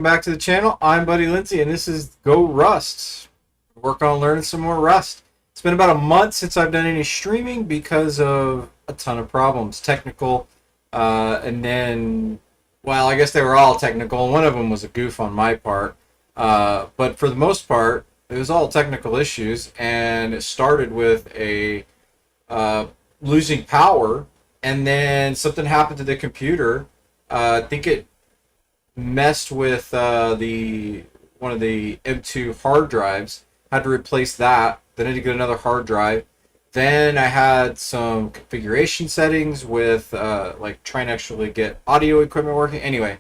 Back to the channel. I'm Buddy Lindsay, and this is Go Rust. Work on learning some more Rust. It's been about a month since I've done any streaming because of a ton of problems, technical, and then, well, I guess they were all technical. One of them was a goof on my part, but for the most part, it was all technical issues, and it started with a uh, losing power, and then something happened to the computer. I think it messed with the one of the M2 hard drives. Had to replace that. Then I had to get another hard drive. Then I had some configuration settings with like trying to actually get audio equipment working. Anyway,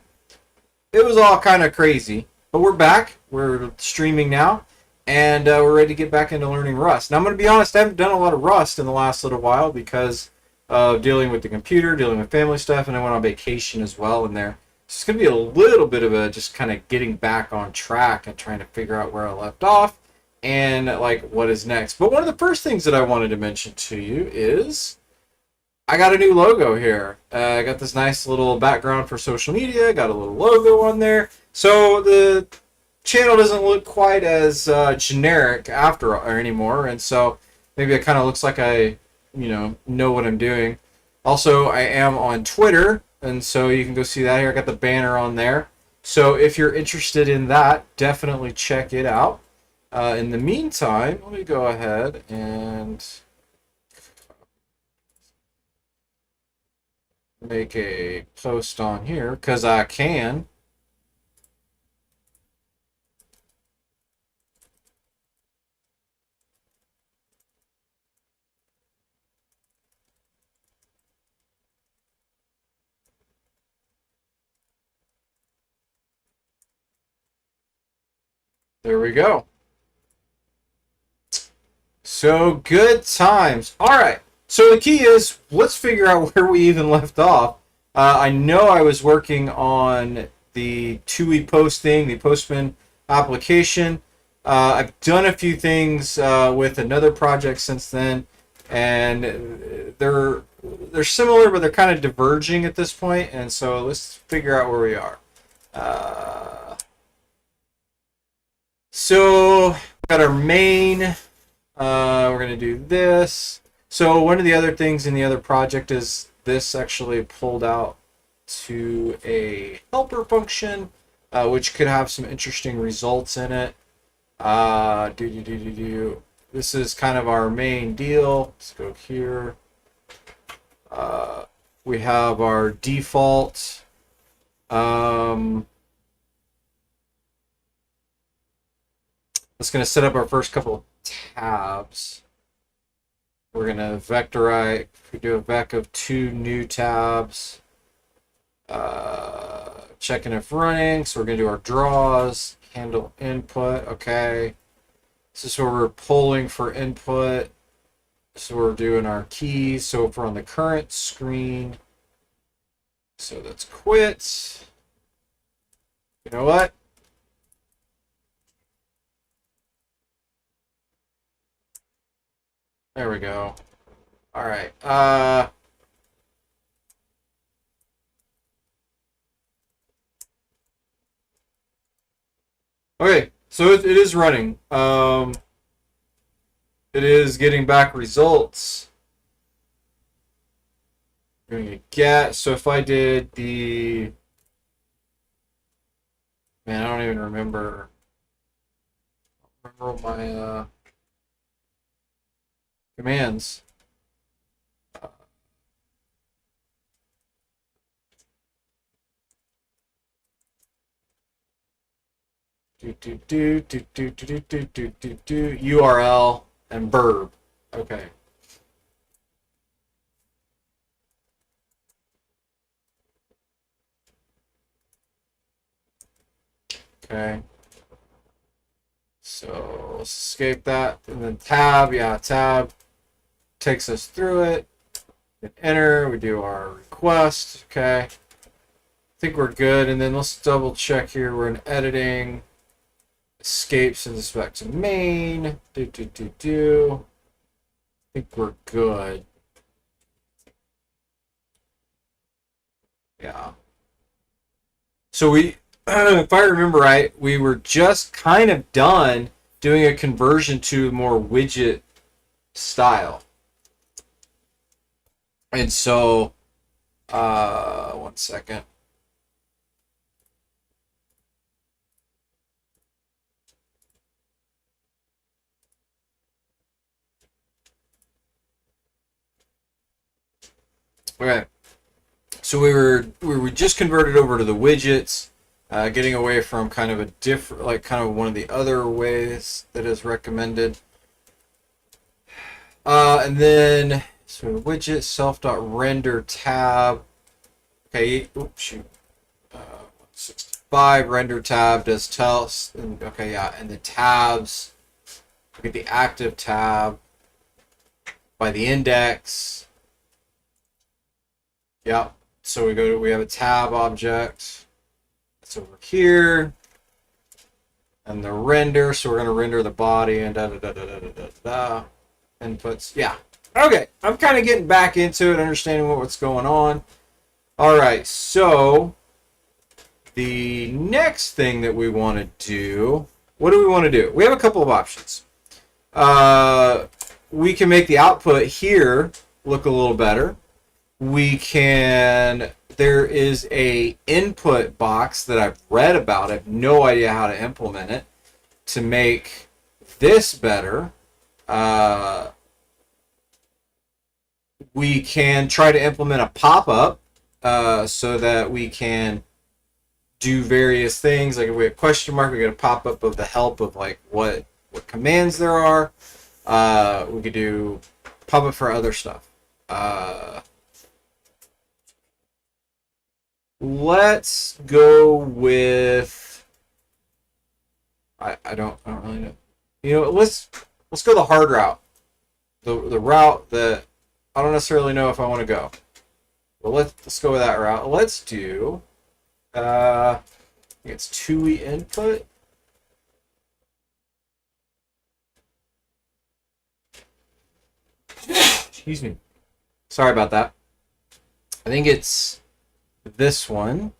it was all kind of crazy. But we're back. We're streaming now, and we're ready to get back into learning Rust. Now I'm going to be honest. I haven't done a lot of Rust in the last little while because of dealing with the computer, dealing with family stuff, and I went on vacation as well in there. It's going to be a little bit of a just kind of getting back on track and trying to figure out where I left off and like what is next. But one of the first things that I wanted to mention to you is I got a new logo here. I got this nice little background for social media, got a little logo on there. So the channel doesn't look quite as generic after or anymore, and so maybe it kind of looks like I know what I'm doing. Also, I am on Twitter, and so you can go see that here. I got the banner on there. So if you're interested in that, definitely check it out. In the meantime, let me go ahead and make a post on here because I can. There we go. So good times. All right. So the key is let's figure out where we even left off. I know I was working on the TUI posting, the Postman application. I've done a few things with another project since then, and they're similar, but they're kind of diverging at this point. And so let's figure out where we are. So we got our main. We're going to do this. So one of the other things in the other project is this actually pulled out to a helper function, which could have some interesting results in it. This is kind of our main deal. Let's go here. We have our default. That's going to set up our first couple of tabs. We're going to vectorize. We do a vec of 2 new tabs. Checking if running. So we're going to do our draws. Handle input. Okay. This is where we're pulling for input. So we're doing our keys. So if we're on the current screen. So that's quit. You know what? There we go. All right. Okay, so it is running. It is getting back results. Doing a get. So if I did the, man, I don't even remember. Remember my commands. URL and verb. Okay. Okay. So let's escape that. And then tab, yeah, tab takes us through it. Hit enter, we do our request. Okay. I think we're good. And then let's double check here. We're in editing. Escape, sends us back to main. I think we're good. Yeah. So if I remember right, we were just kind of done doing a conversion to more widget style. And so, one second. Okay. So we were just converted over to the widgets, getting away from kind of a different, like kind of one of the other ways that is recommended. And then so widget self.render tab. Okay, oops, shoot. 65 render tab does tell us. Okay, yeah, and the tabs. Look at the active tab by the index. Yep. So we have a tab object. That's over here. And the render, so we're going to render the body and da da da da da da da. Inputs. Yeah. Okay. I'm kind of getting back into it, understanding what's going on. All right. So the next thing that we want to do, what do we want to do? We have a couple of options. We can make the output here look a little better. We can, there is a input box that I've read about. I have no idea how to implement it to make this better. We can try to implement a pop-up so that we can do various things. Like if we have a question mark, we get a pop-up of the help of like what commands there are. We could do pop-up for other stuff. Let's go with I don't really know. You know, let's go the hard route. The route that I don't necessarily know if I want to go. Well, let's go with that route. Let's do it's TUI input. Excuse me. Sorry about that. I think it's this one.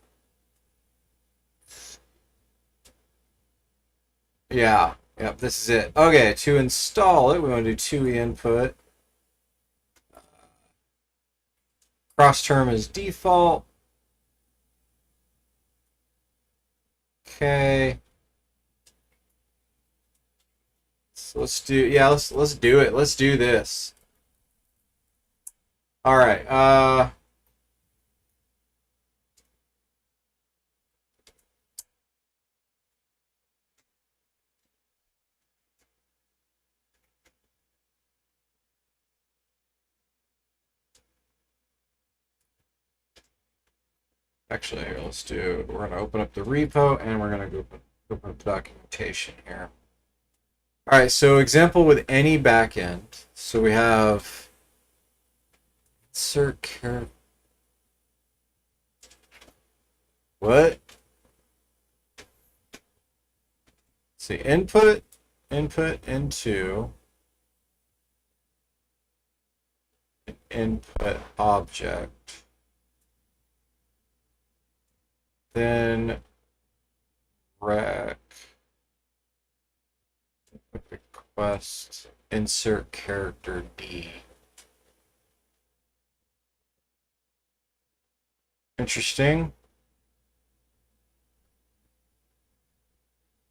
Yeah. Yep, this is it. Okay, to install it, we want to do TUI input. Cross term is default. Okay. So let's do let's do it. Let's do this. All right. Actually, here, we're going to open up the repo and we're going to open up the documentation here. All right, so example with any backend. So we have insert character. What? See, input into an input object. Then rec request insert character D. Interesting.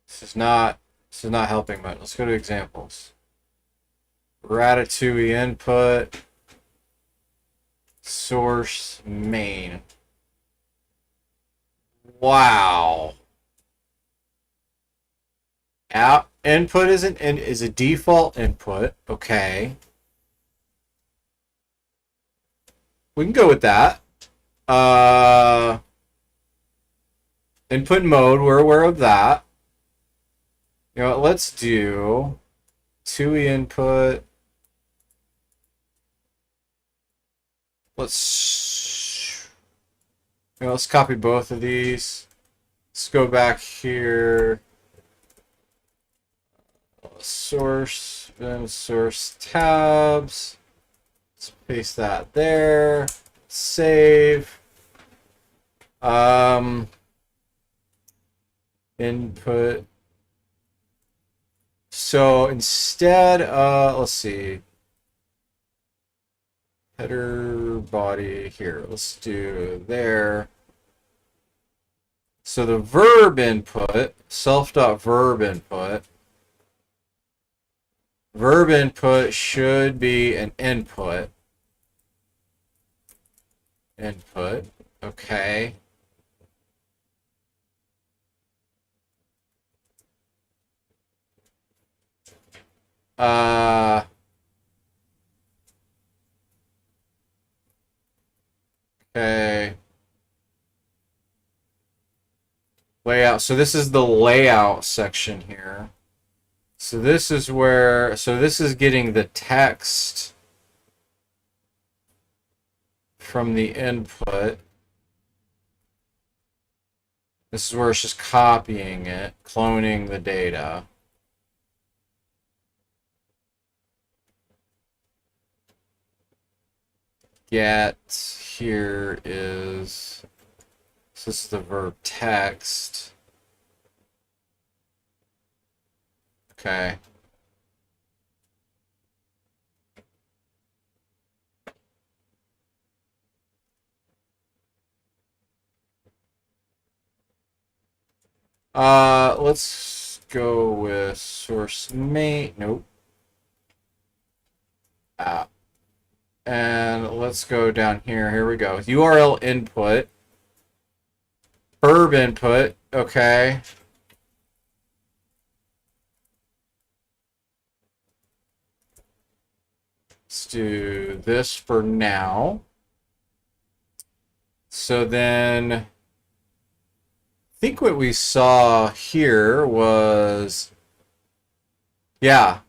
This is not helping much. Let's go to examples. Ratatouille input source main. Wow. App input is a default input. Okay. We can go with that. Input mode, we're aware of that. You know what, let's do TUI input. Let's copy both of these. Let's go back here. Source, then source tabs. Let's paste that there. Save. input. So instead, let's see, header body here. Let's do there. So the verb input, self.verb input. Verb input should be an input. Input. Okay. Okay. Layout. So this is the layout section here. So this is where, so this is getting the text from the input. This is where it's just copying it, cloning the data. Get here is, so this is the verb text. Okay. Let's go with source main. Nope. And let's go down here. Here we go. URL input. Verb input. Okay. Let's do this for now. So then, I think what we saw here was, yeah.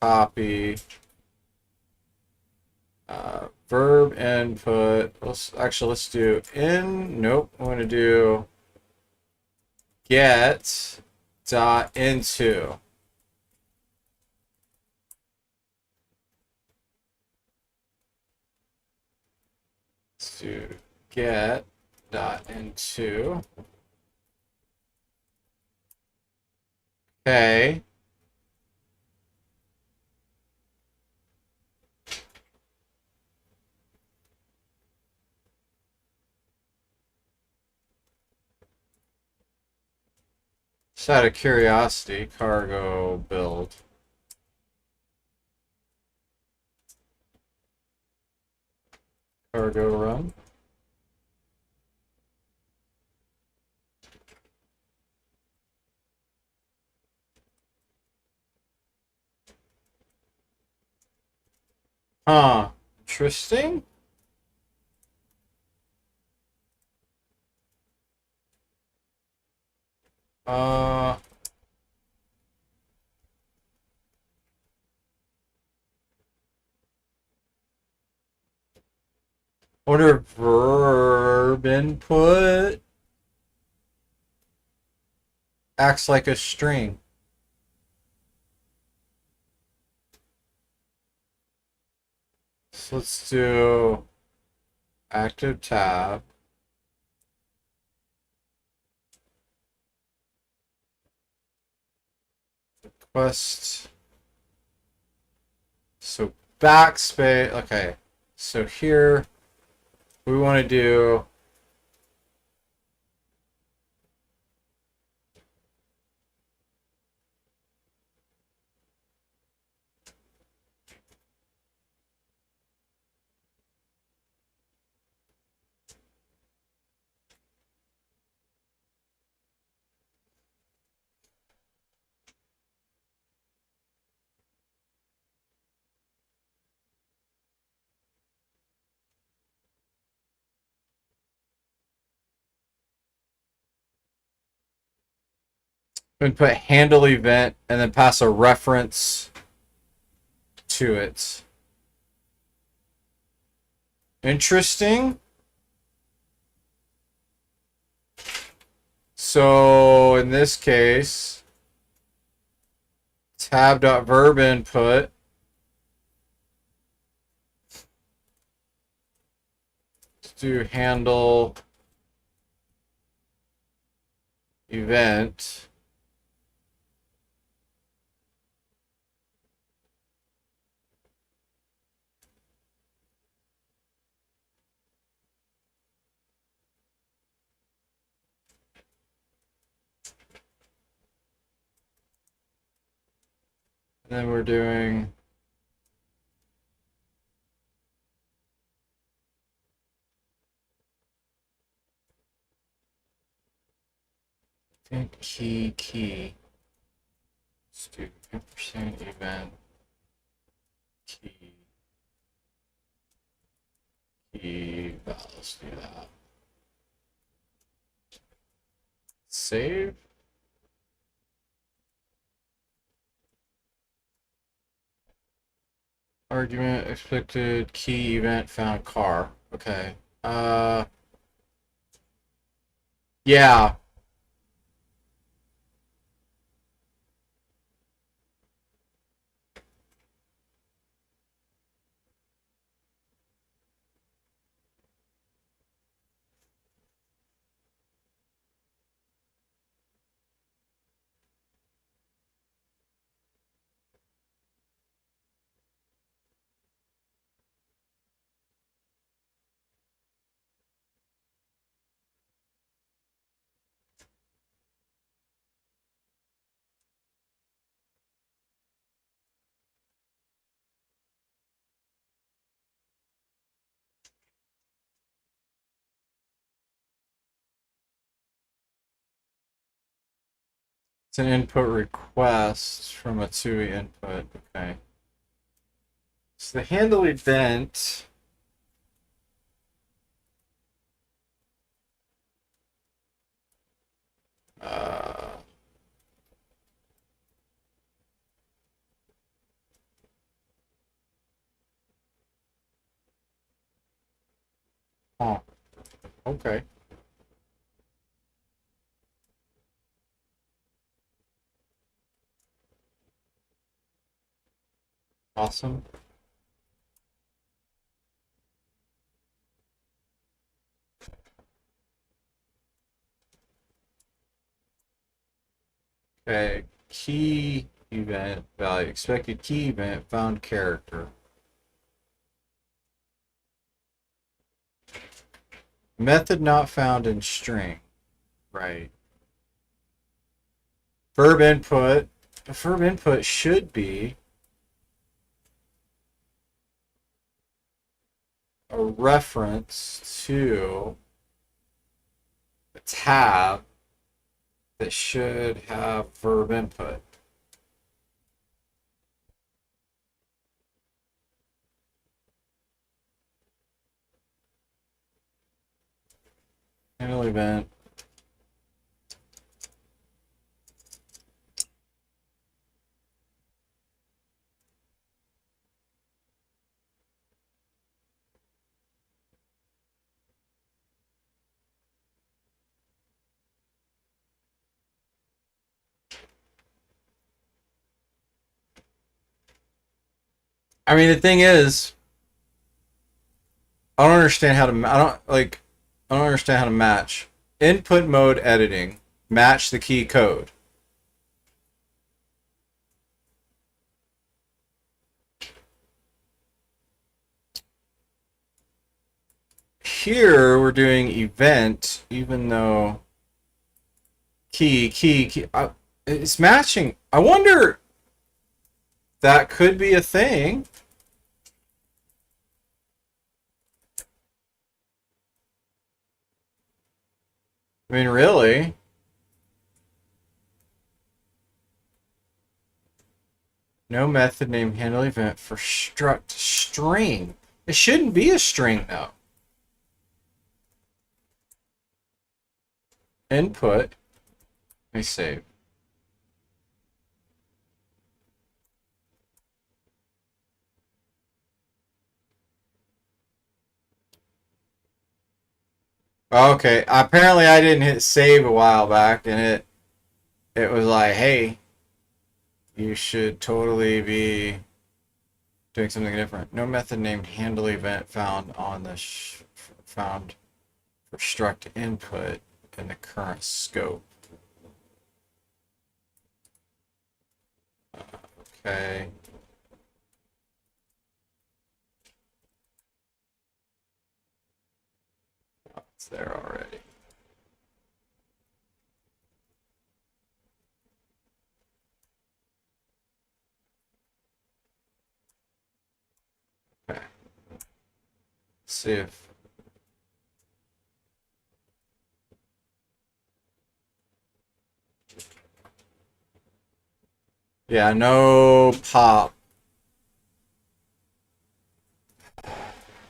Copy. Verb input. Let's do in. Nope. I'm going to do get dot into. Let's do get dot into. Okay. Just out of curiosity, cargo build. Cargo run. Huh. Interesting. Uh, Order verb input acts like a string. So let's do active tab. Request. So backspace. Okay. So here we want to do input handle event and then pass a reference to it. Interesting. So in this case, tab.verb input do handle event. And then we're doing event key. Let's do ampersand event key. Let's do that. Save. Argument expected key event found car. Okay. Yeah. It's an input request from a TUI input. Okay. So the handle event. Uh, oh, okay. Awesome. Okay. Key event value. Expected key event found character. Method not found in string. Right. Verb input. The verb input should be a reference to a tab that should have verb input. Handle event. I mean, the thing is, I don't understand how to. I don't understand how to match input mode editing. Match the key code. Here we're doing event, even though key. It's matching. I wonder. That could be a thing. I mean, really. No method name handle event for struct string. It shouldn't be a string though. Input. Let me save. Okay. Apparently I didn't hit save a while back and it was like, hey, you should totally be doing something different. No method named handle event found on the found for struct input in the current scope. Okay. Oh, it's there already. Okay. Let's see if yeah, no pop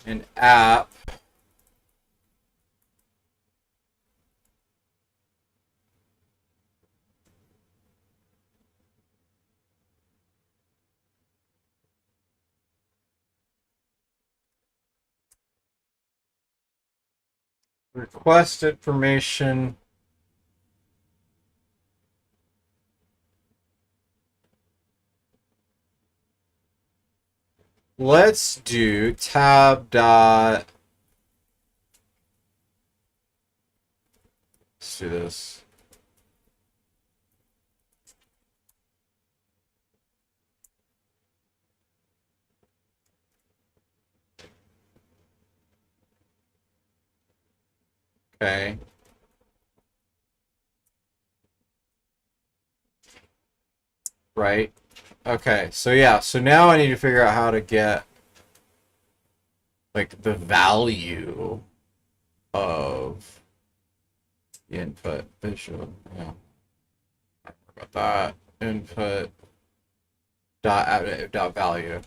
in app. Request information. Let's do tab dot. Let's do this. Okay. Right. Okay. So yeah. So now I need to figure out how to get like the value of the input visual. Yeah. About that input dot value.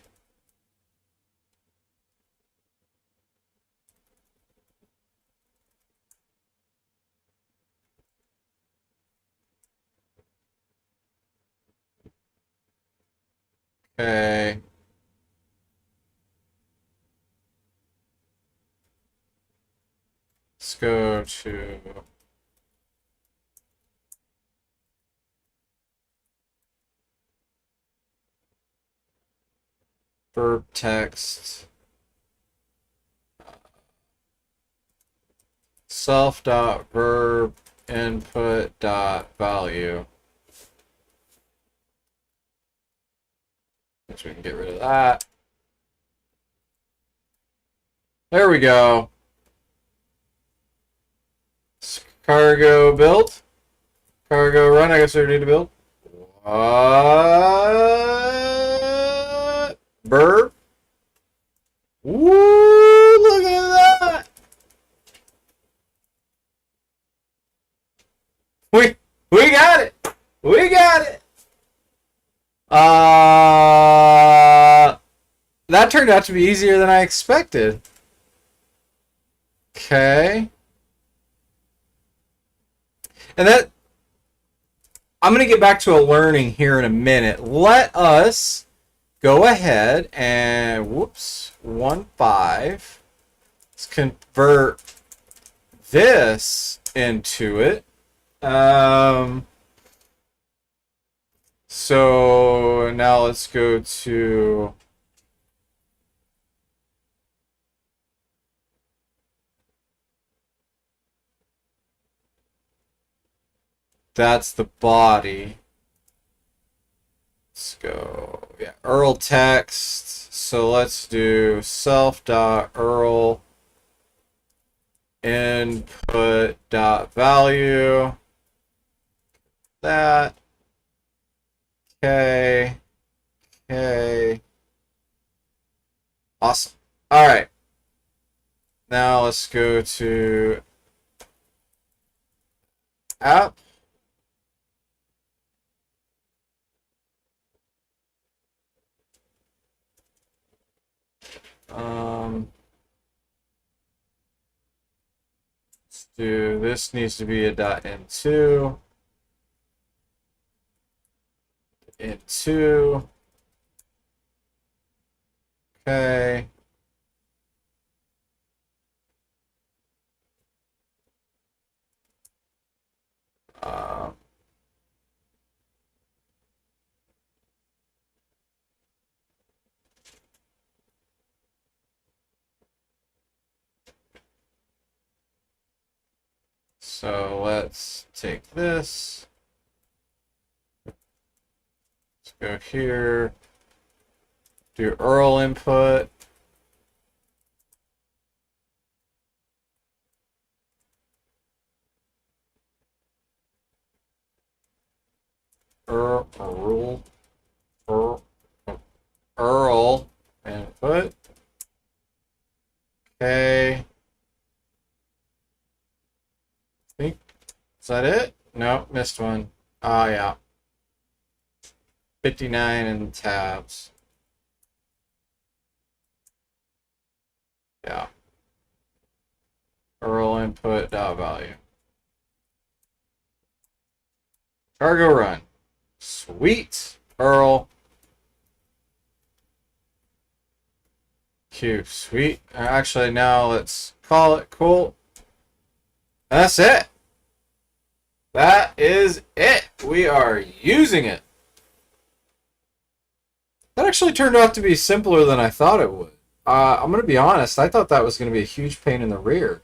Okay. Let's go to verb text self dot verb input dot value. So we can get rid of that. There we go. Cargo build. Cargo run. I guess we need to build. What? Verb. Woo! Look at that. We got it. We got it. That turned out to be easier than I expected. Okay. And that I'm going to get back to a learning here in a minute. Let us go ahead and whoops, 1.5. Let's convert this into it. So now let's go to that's the body. Let's go, yeah, URL text. So let's do self.url input.value. That. Okay. Okay. Awesome. All right. Now let's go to app. Let's do this needs to be a .n2. N2. Okay. Um, So let's take this. Let's go here. Do URL input. URL input. Okay. Think is that it? No, missed one. Oh yeah. 59 in tabs. Yeah. URL input dot value. Cargo run. Sweet. URL. Q. Sweet. Actually, now let's call it. Cool. That's it. That is it. We are using it. That actually turned out to be simpler than I thought it would. I'm going to be honest. I thought that was going to be a huge pain in the rear.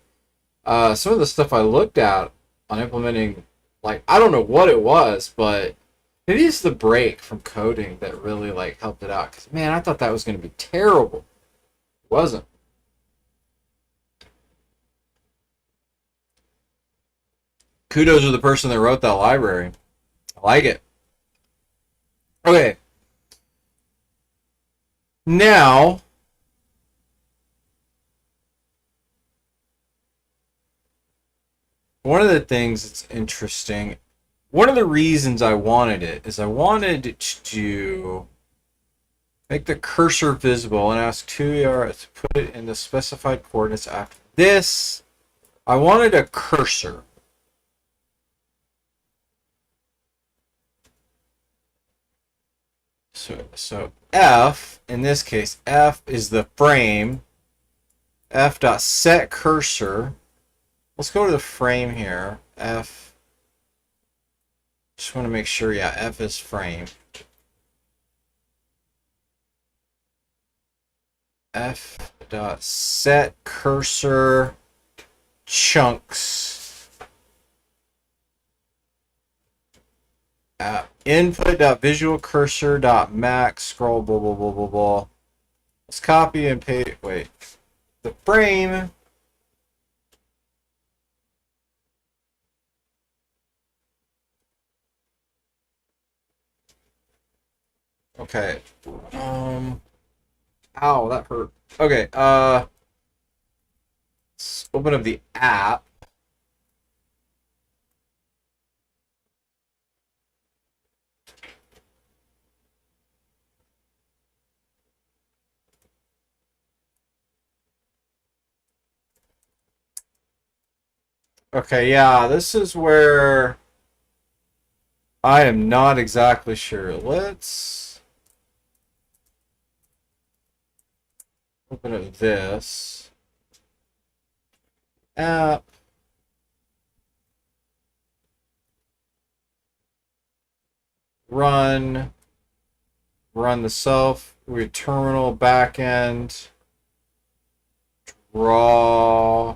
Some of the stuff I looked at on implementing, like, I don't know what it was, but maybe it's the break from coding that really, like, helped it out. Because, man, I thought that was going to be terrible. It wasn't. Kudos to the person that wrote that library. I like it. Okay. Now, one of the things that's interesting, one of the reasons I wanted it is I wanted to make the cursor visible and ask TUI to put it in the specified coordinates after this. I wanted a cursor. So F, in this case, F is the frame. F dot set cursor. Let's go to the frame here. F. Just want to make sure, yeah, F is frame. F dot set cursor chunks. Input.visualcursor.max scroll blah blah blah blah blah. Let's copy and paste. Wait, the frame. Okay. Ow, that hurt. Okay. Let's open up the app. Okay, yeah, this is where I am not exactly sure. Let's open up this app. Run the self with terminal backend. Draw.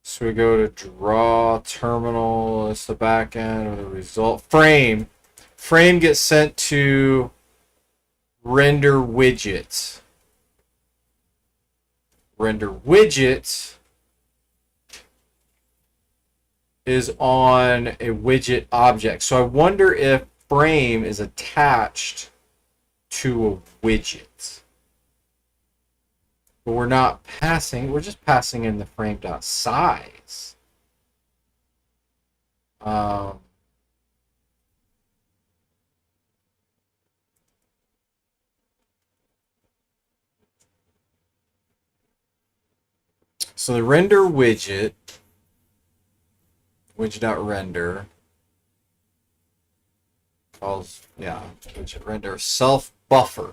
So we go to draw terminal. It's the backend of the result. Frame. Frame gets sent to render widgets. Render widget is on a widget object. So I wonder if frame is attached to a widget. But we're not passing, we're just passing in the frame.size. So the render widget, widget.render, calls, yeah, widget render self buffer.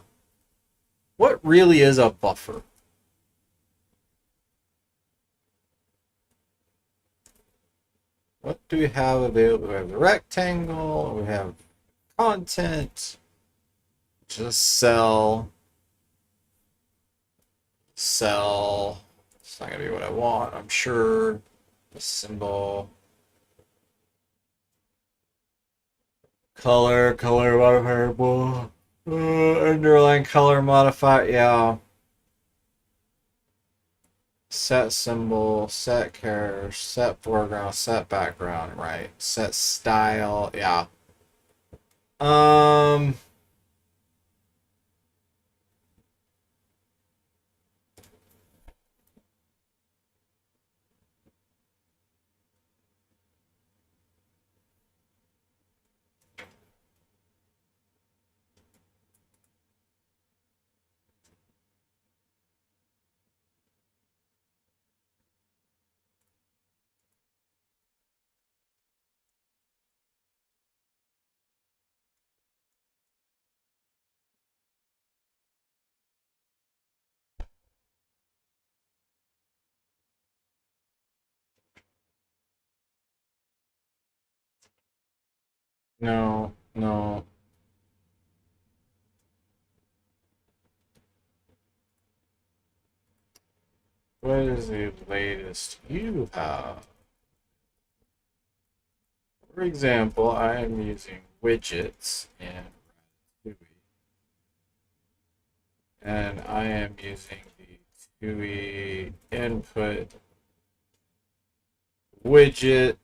What really is a buffer? What do we have available? We have the rectangle, we have content, just sell. It's not gonna be what I want, I'm sure. symbol, color modifier, underline color modifier, yeah. Set symbol, set character, set foreground, set background, right? Set style, yeah. Um, no, no. What is the latest you have? For example, I am using widgets and TUI, and I am using the TUI input widget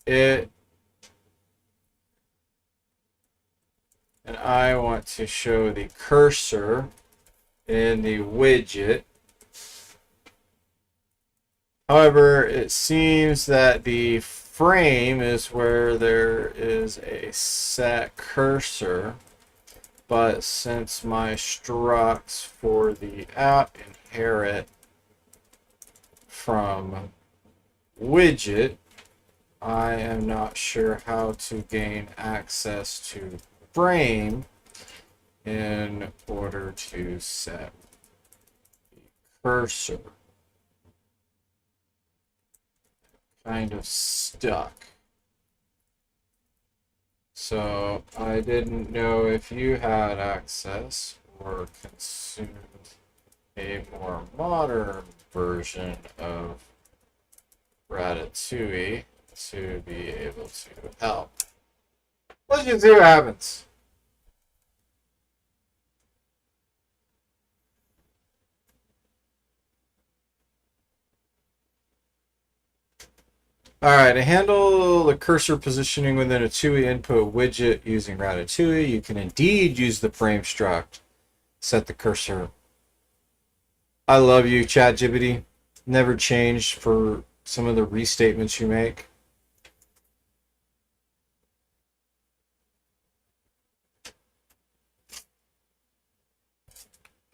it, and I want to show the cursor in the widget. However, it seems that the frame is where there is a set cursor, but since my structs for the app inherit from widget, I am not sure how to gain access to frame in order to set the cursor. Kind of stuck. So I didn't know if you had access or consumed a more modern version of Ratatouille to be able to help. Let's just see what happens. Alright, to handle the cursor positioning within a TUI input widget using Ratatouille, you can indeed use the frame struct. Set the cursor. I love you, ChatGPT. Never changed for some of the restatements you make.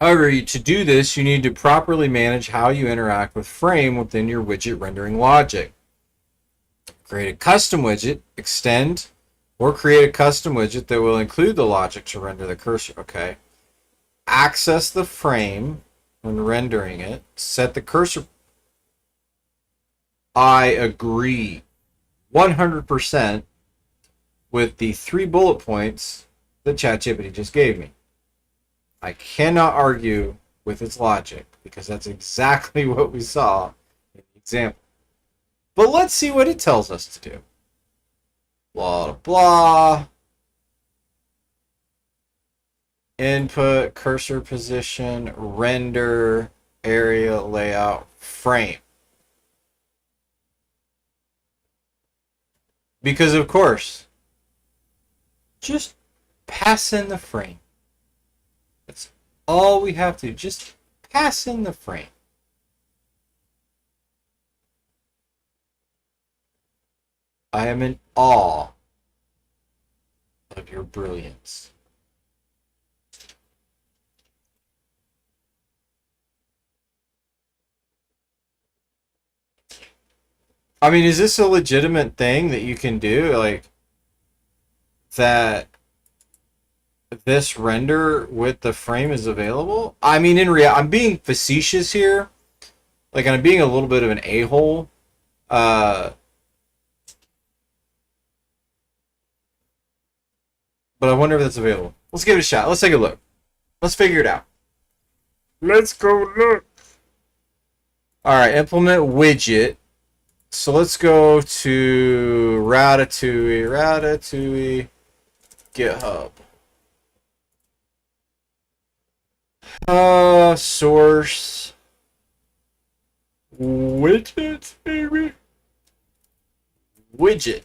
However, to do this, you need to properly manage how you interact with frame within your widget rendering logic. Create a custom widget, extend, or create a custom widget that will include the logic to render the cursor. Okay. Access the frame when rendering it. Set the cursor. I agree 100% with the 3 bullet points that ChatGPT just gave me. I cannot argue with its logic because that's exactly what we saw in the example. But let's see what it tells us to do. Blah, blah. Input, cursor position, render, area, layout, frame. Because, of course, just pass in the frame. That's all we have to do. Just pass in the frame. I am in awe of your brilliance. I mean, is this a legitimate thing that you can do? Like, that this render with the frame is available? I mean, in reality, I'm being facetious here. Like, I'm being a little bit of an a-hole. But I wonder if that's available. Let's give it a shot. Let's take a look. Let's figure it out. Let's go look. All right, implement widget. So let's go to Ratatouille, GitHub. Source widget, maybe? Widget.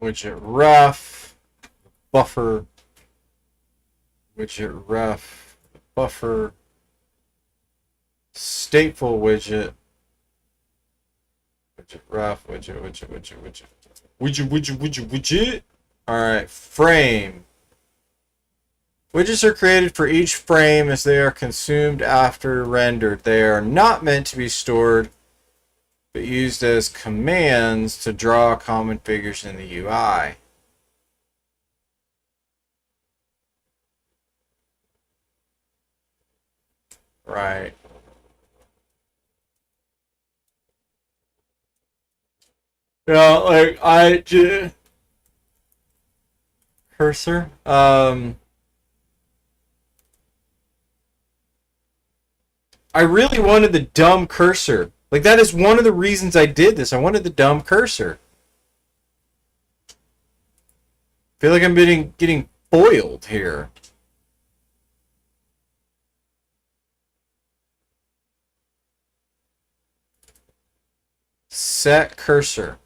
Widget ref, buffer, widget ref, buffer, stateful widget, widget ref, widget. All right, frame. Widgets are created for each frame as they are consumed after rendered. They are not meant to be stored, but used as commands to draw common figures in the UI. Right. Yeah, like cursor. I really wanted the dumb cursor. Like that is one of the reasons I did this. I wanted the dumb cursor. I feel like I'm getting foiled here. Set cursor.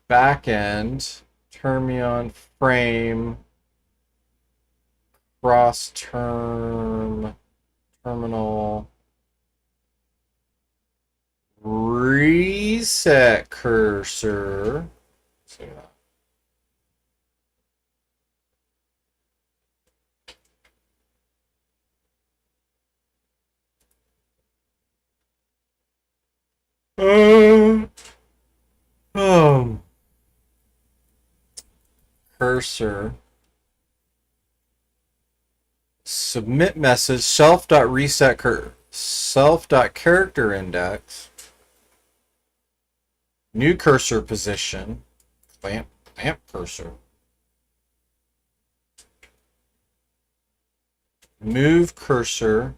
Backend. Termion frame. Cross term. Terminal. Reset cursor. See that. Cursor. Submit message self.reset self.character index. New cursor position. Lamp cursor. Move cursor.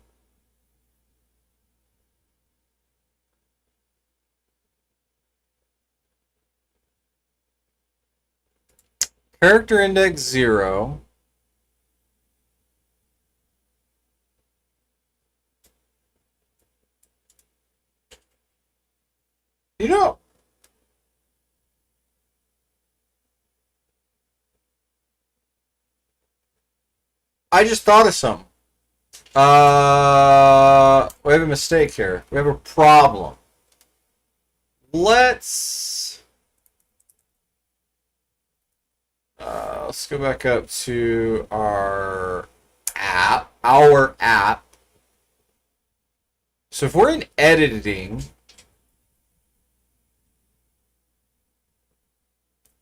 Character index 0. You know, I just thought of something. We have a mistake here. We have a problem. Let's go back up to our app. So if we're in editing,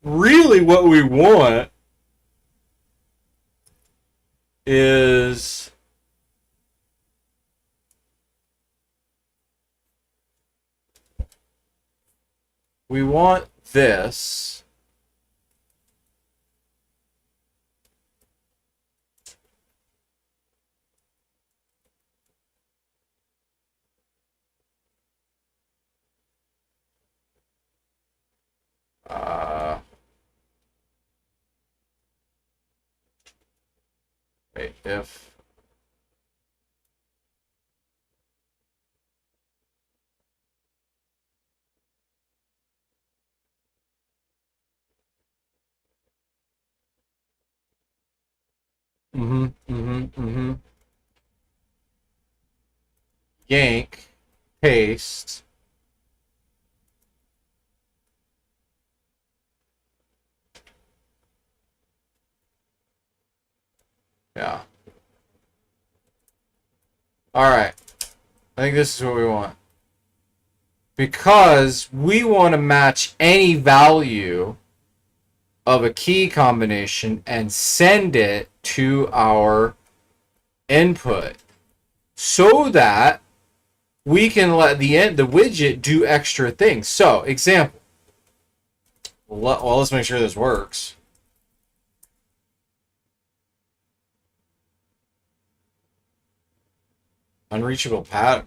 really what we want is we want this. Wait, if yank, paste. Yeah. All right. I think this is what we want. Because we want to match any value of a key combination and send it to our input so that we can let the widget do extra things. So, example. Well, let's make sure this works. Unreachable pattern.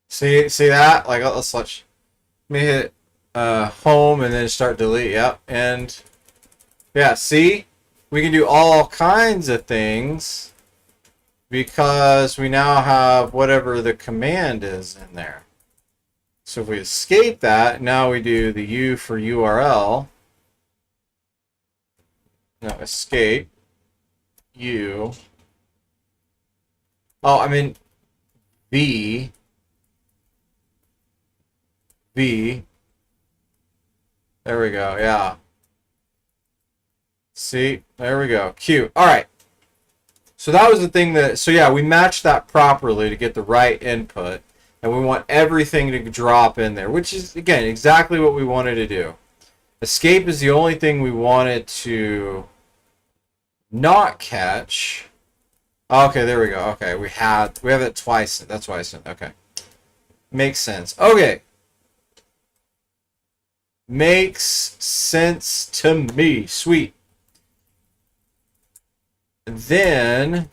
See that? Like, let me hit home and then start delete. Yep. And yeah, see? We can do all kinds of things because we now have whatever the command is in there. So if we escape that, now we do the U for URL. No, escape. U. Oh, I mean V. V. There we go, yeah. See? There we go. Cute. Alright. So that was the thing that... So yeah, we matched that properly to get the right input. And we want everything to drop in there. Which is, again, exactly what we wanted to do. Escape is the only thing we wanted to not catch. Okay, there we go. Okay, we have it twice. That's why I said... Okay. Makes sense. Okay. Makes sense to me. Sweet. Then,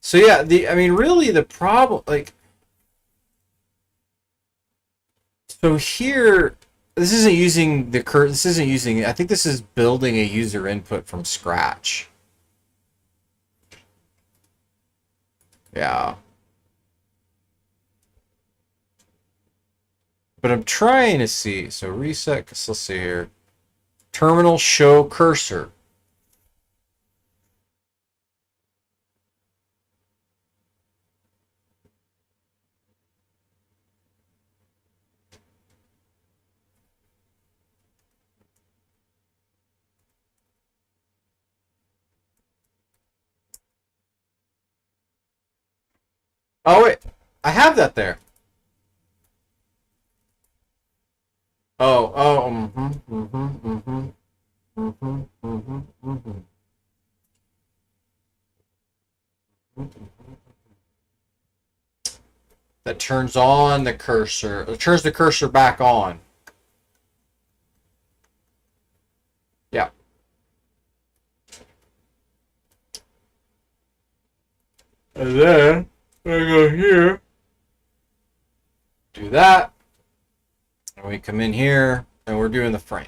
so yeah, I mean, really the problem, like, so here, this isn't using I think this is building a user input from scratch. Yeah. But I'm trying to see, so reset, let's see here. Terminal show cursor. Oh, wait. I have that there. That turns on the cursor. It turns the cursor back on. Yeah. And then I go here. Do that. And we come in here and we're doing the frame.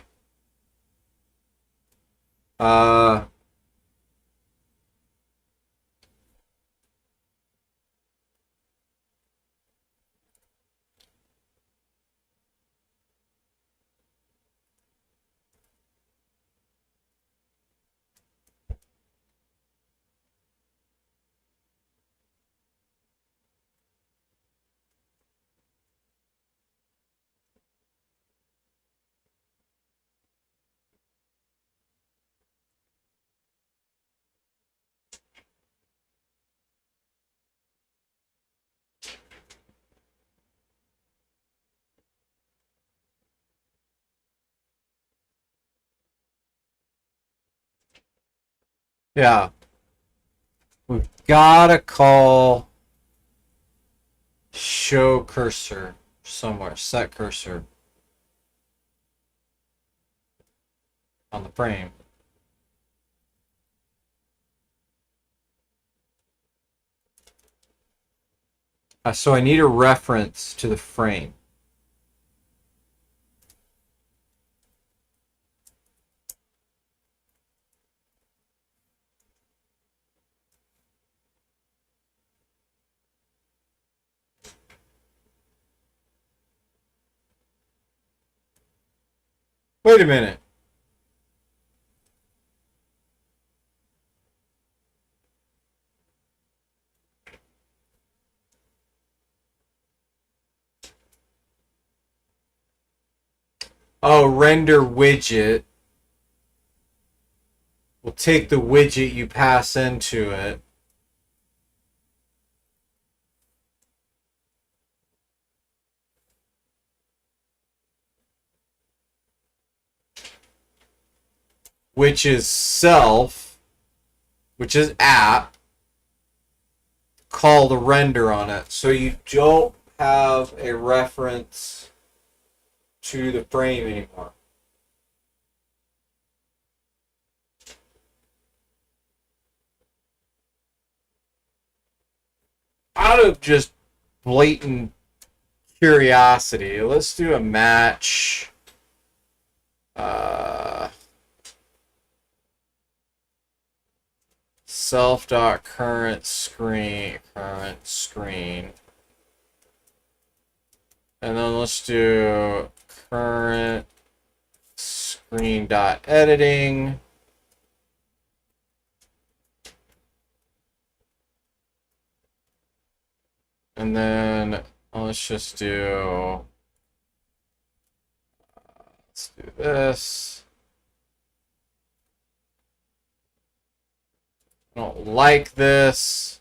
Yeah. We've gotta call show cursor somewhere. Set cursor on the frame. So I need a reference to the frame. Wait a minute. Oh, render widget. We'll take the widget you pass into it. Which is self, which is app. Call the render on it. So you don't have a reference to the frame anymore. Out of just blatant curiosity, let's do a match. Self.current screen, current screen. And then let's do current screen.editing. And then let's just do, let's do this. I don't like this.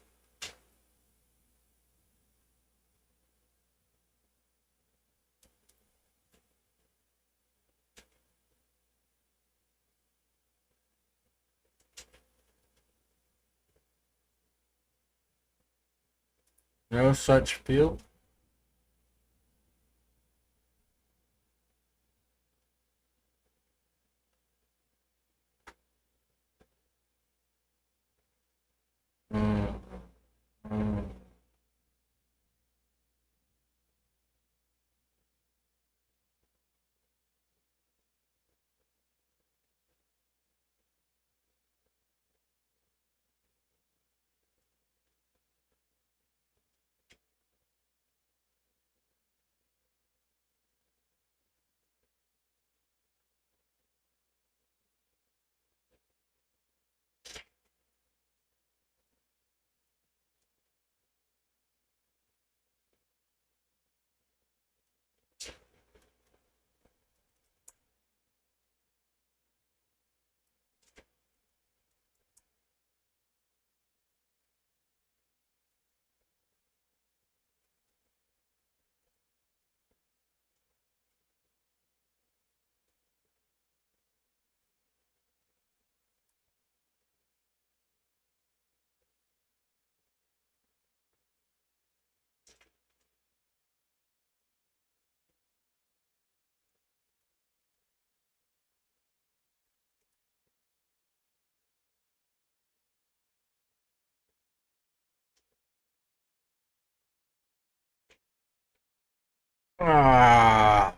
No such field. Mm, mm. Ah.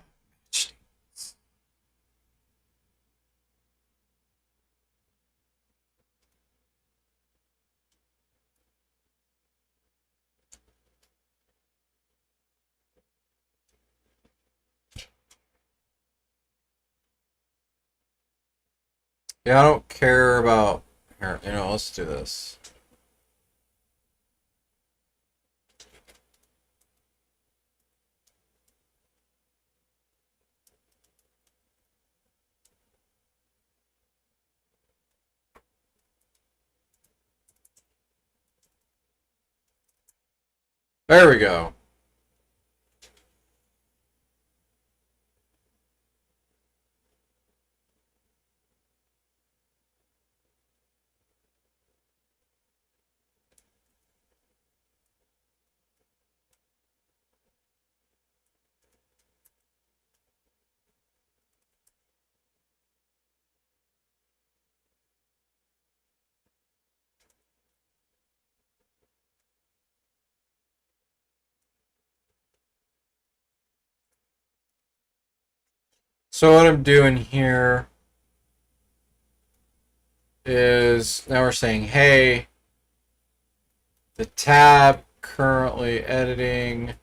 Yeah, I don't care about here. Let's do this. There we go. So what I'm doing here is now we're saying, hey, the tab currently editing.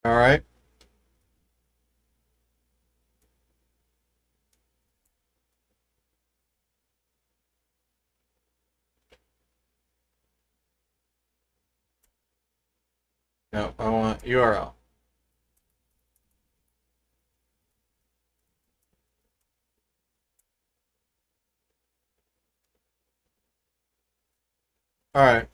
All right. No, I want URL. All right.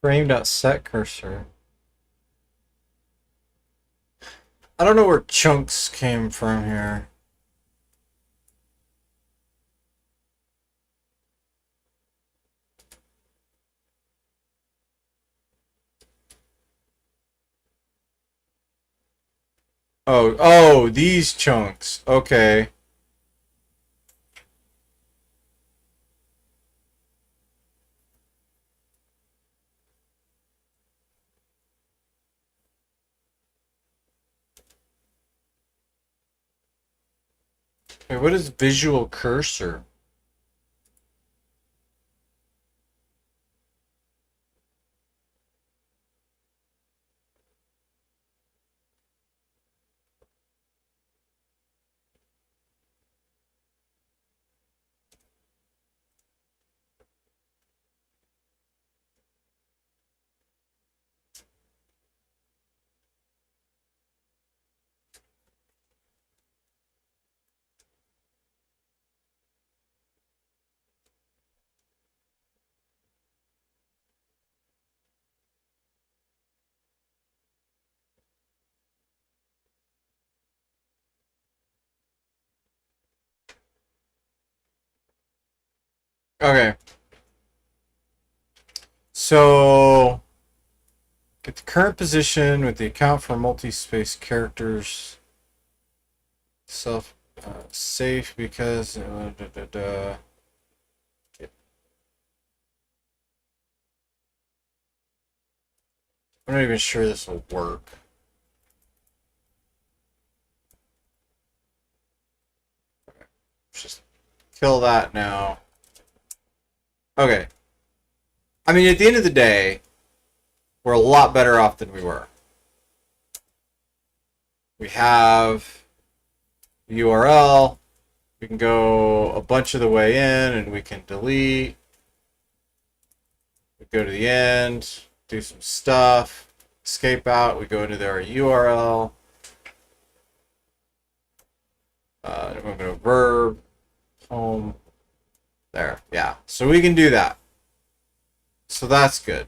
Frame.set cursor. I don't know where chunks came from here. Oh, these chunks. Okay. Wait, what is visual cursor? Okay. So get the current position with the account for multi-space characters. Self safe because I'm not even sure this will work. Let's just kill that now. Okay. I mean, at the end of the day, we're a lot better off than we were. We have the URL. We can go a bunch of the way in and we can delete. We go to the end, do some stuff, escape out. We go into our URL. I'm going to verb, home. There, yeah. So we can do that. So that's good.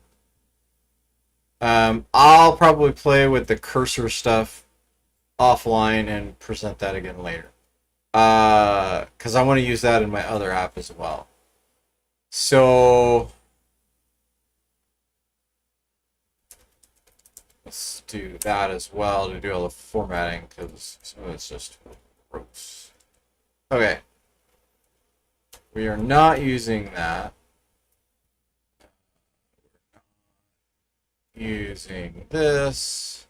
I'll probably play with the cursor stuff offline and present that again later. Because I want to use that in my other app as well. So let's do that as well to do all the formatting because some of it's just gross. Okay. We are not using that. Using this.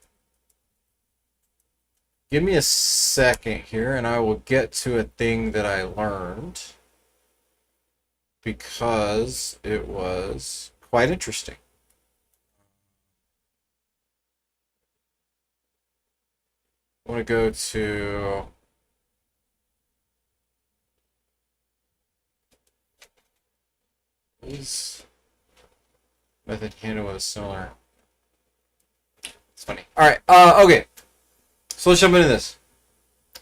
Give me a second here and I will get to a thing that I learned because it was quite interesting. I want to go to this method handle was similar. It's funny. All right. Okay. So let's jump into this.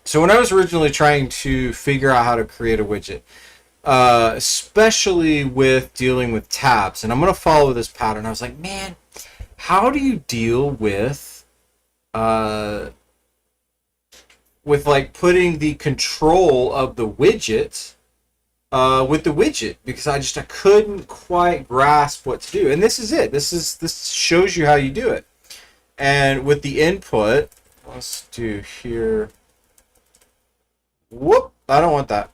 So when I was originally trying to figure out how to create a widget, especially with dealing with tabs, and I'm going to follow this pattern. I was like, man, how do you deal with like putting the control of the widget with the widget because I couldn't quite grasp what to do. And this is it. This shows you how you do it. And with the input, let's do here. Whoop! I don't want that.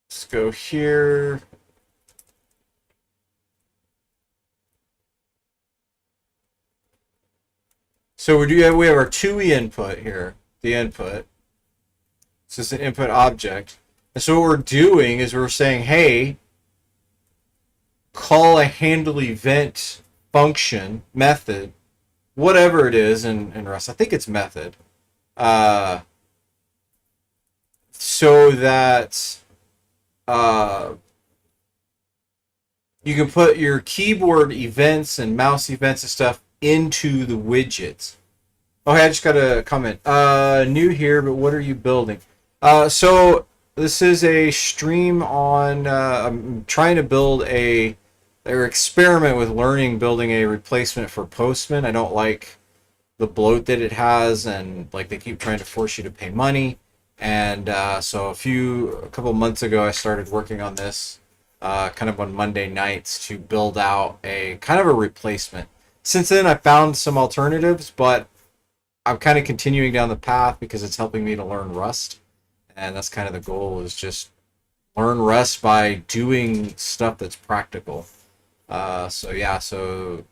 Let's go here. So we have our TUI input here, the input. It's just an input object. And so what we're doing is we're saying, hey, call a handle event function, method, whatever it is in Rust. I think it's method. Uh, so that uh, you can put your keyboard events and mouse events and stuff into the widgets. Oh, hey, I just got a comment. New here, but what are you building? So this is a stream on. I'm trying to build or experiment with learning building a replacement for Postman. I don't like the bloat that it has, and like they keep trying to force you to pay money. And so a couple months ago, I started working on this kind of on Monday nights to build out a kind of a replacement. Since then, I found some alternatives, but I'm kind of continuing down the path because it's helping me to learn Rust, and that's kind of the goal, is just learn Rust by doing stuff that's practical. So yeah, so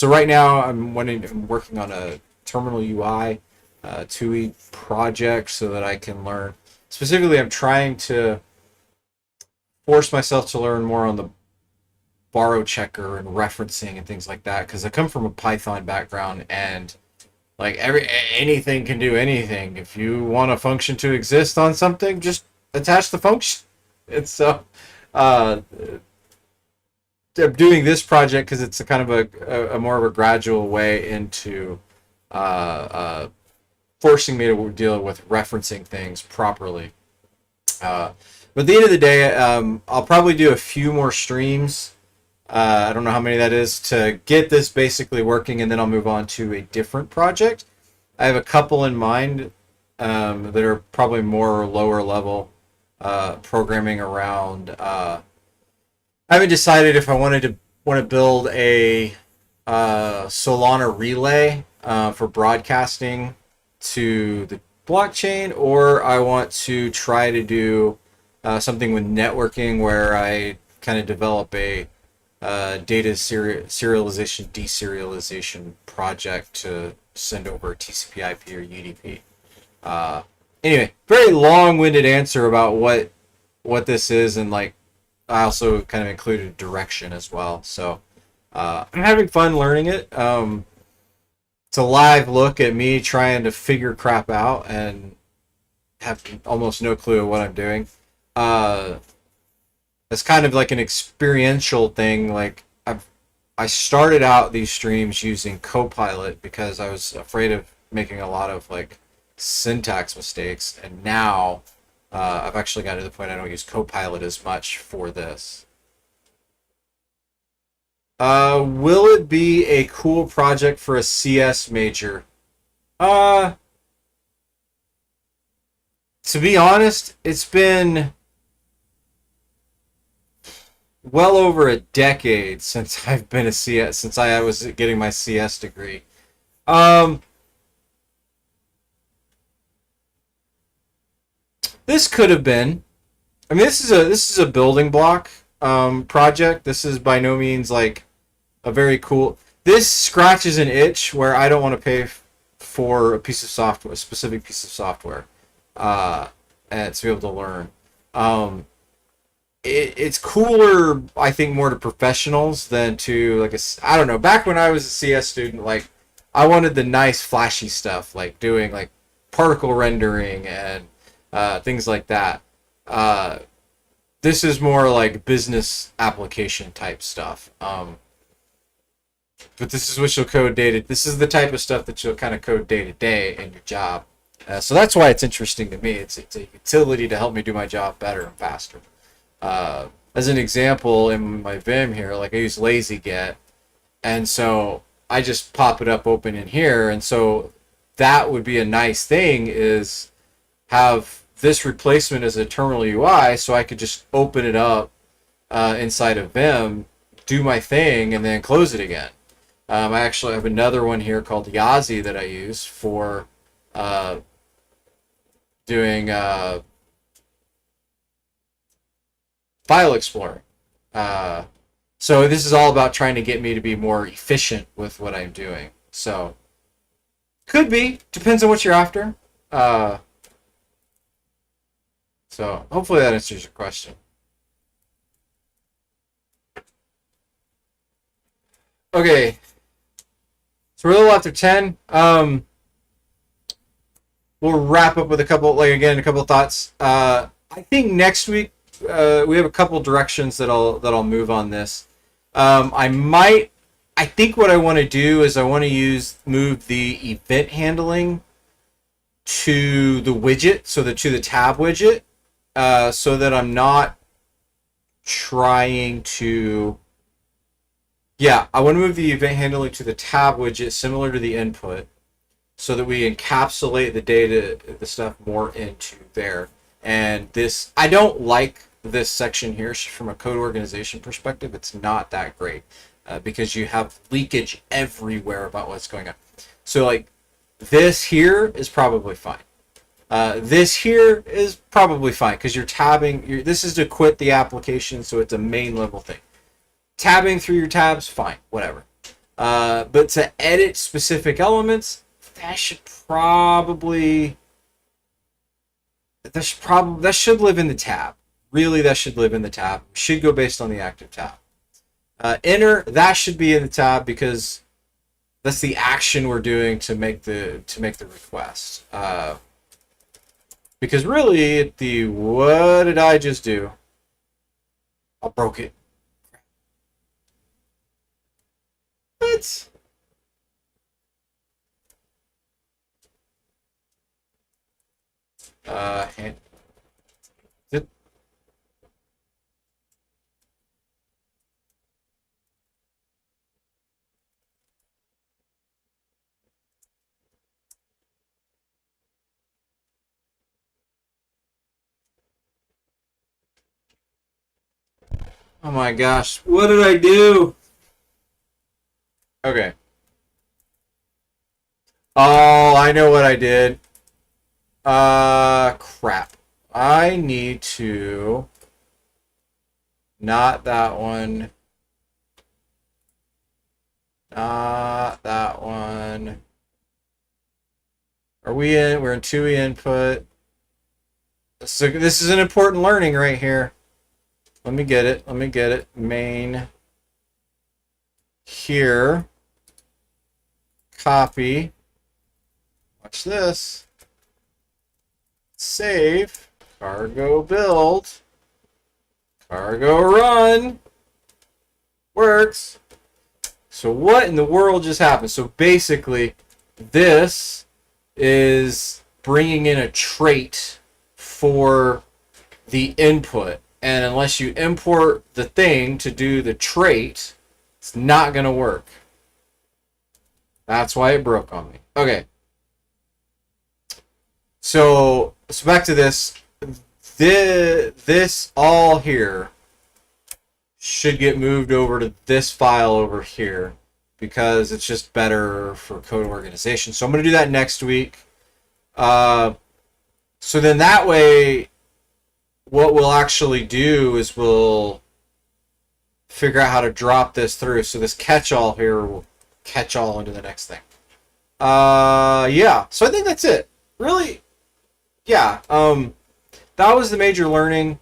right now I'm working on a terminal UI, TUI project so that I can learn. Specifically, I'm trying to force myself to learn more on the borrow checker and referencing and things like that, because I come from a Python background, and like anything can do anything. If you want a function to exist on something, just attach the function. And so I'm doing this project because it's a kind of a more of a gradual way into uh, uh, forcing me to deal with referencing things properly. But at the end of the day, I'll probably do a few more streams. I don't know how many that is to get this basically working, and then I'll move on to a different project. I have a couple in mind that are probably more lower level programming around. I haven't decided if I want to build a Solana relay for broadcasting to the blockchain, or I want to try to do something with networking where I kind of develop a data serialization, deserialization project to send over TCP/IP or UDP. Anyway, very long-winded answer about what this is, and like I also kind of included direction as well. So I'm having fun learning it. It's a live look at me trying to figure crap out and have almost no clue of what I'm doing. It's kind of like an experiential thing. Like I started out these streams using Copilot because I was afraid of making a lot of like syntax mistakes, and now I've actually got to the point I don't use Copilot as much for this. Will it be a cool project for a CS major? Uh, to be honest, it's been well over a decade since I've been a CS, since I was getting my CS degree. Um, this could have been. I mean, this is a building block project. This is by no means like a very cool. This scratches an itch where I don't want to pay for a piece of software, a specific piece of software, uh, and to be able to learn. Um, it's cooler, I think, more to professionals than to like I don't know. Back when I was a CS student, like I wanted the nice flashy stuff, like doing like particle rendering and things like that. Uh, this is more like business application type stuff. But this is what you'll code day to. This is the type of stuff that you'll kind of code day to day in your job. So that's why it's interesting to me. It's a utility to help me do my job better and faster. As an example, in my Vim here, like I use LazyGet, and so I just pop it up open in here, and so that would be a nice thing, is have this replacement as a terminal UI, so I could just open it up inside of Vim, do my thing, and then close it again. I actually have another one here called Yazi that I use for uh, doing file explorer. Uh, so this is all about trying to get me to be more efficient with what I'm doing. So Could be. Depends on what you're after. Uh, so hopefully that answers your question. Okay, so we're a little after 10. We'll wrap up with a couple, like again, a couple of thoughts. I think next week we have a couple directions that I'll move on this. I might. I think what I want to do is I want to move the event handling to the widget, so to the tab widget, so that I'm not trying to. Yeah, I want to move the event handling to the tab widget, similar to the input, so that we encapsulate the data, the stuff more into there. And this, I don't like this section here from a code organization perspective. It's not that great because you have leakage everywhere about what's going on. So like this here is probably fine. This here is probably fine because you're tabbing. This is to quit the application, so it's a main level thing. Tabbing through your tabs, fine, whatever. But to edit specific elements, that should live in the tab. Really, that should live in the tab. Should go based on the active tab. Enter, that should be in the tab because that's the action we're doing to make the request. Because really, what did I just do? I broke it. What? Hand, did, oh my gosh, what did I do? Okay. Oh, I know what I did. Crap. I need to... Not that one. Not that one. We're in TUI input. So this is an important learning right here. Let me get it. Main. Here. Copy. Watch this. Save. Cargo build. Cargo run. Works. So what in the world just happened? So basically, this is bringing in a trait for the input. And unless you import the thing to do the trait, it's not going to work. That's why it broke on me. Okay. So back to this. This all here should get moved over to this file over here because it's just better for code organization. So I'm going to do that next week. So then that way, what we'll actually do is we'll figure out how to drop this through. So this catch-all here will catch all into the next thing. Yeah. So I think that's it. Really, yeah. That was the major learning.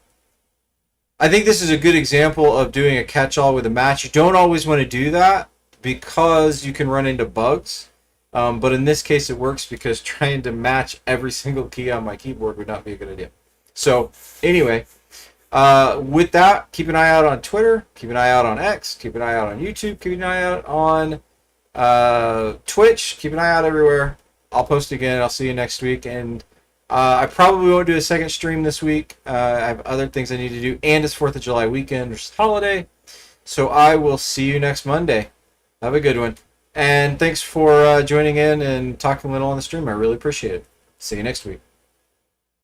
I think this is a good example of doing a catch-all with a match. You don't always want to do that because you can run into bugs. But in this case, it works because trying to match every single key on my keyboard would not be a good idea. So anyway, with that, keep an eye out on Twitter. Keep an eye out on X. Keep an eye out on YouTube. Keep an eye out on Twitch. Keep an eye out everywhere. I'll post again. I'll see you next week. And I probably won't do a second stream this week. I have other things I need to do. And it's 4th of July weekend, which is holiday. So I will see you next Monday. Have a good one. And thanks for joining in and talking a little on the stream. I really appreciate it. See you next week.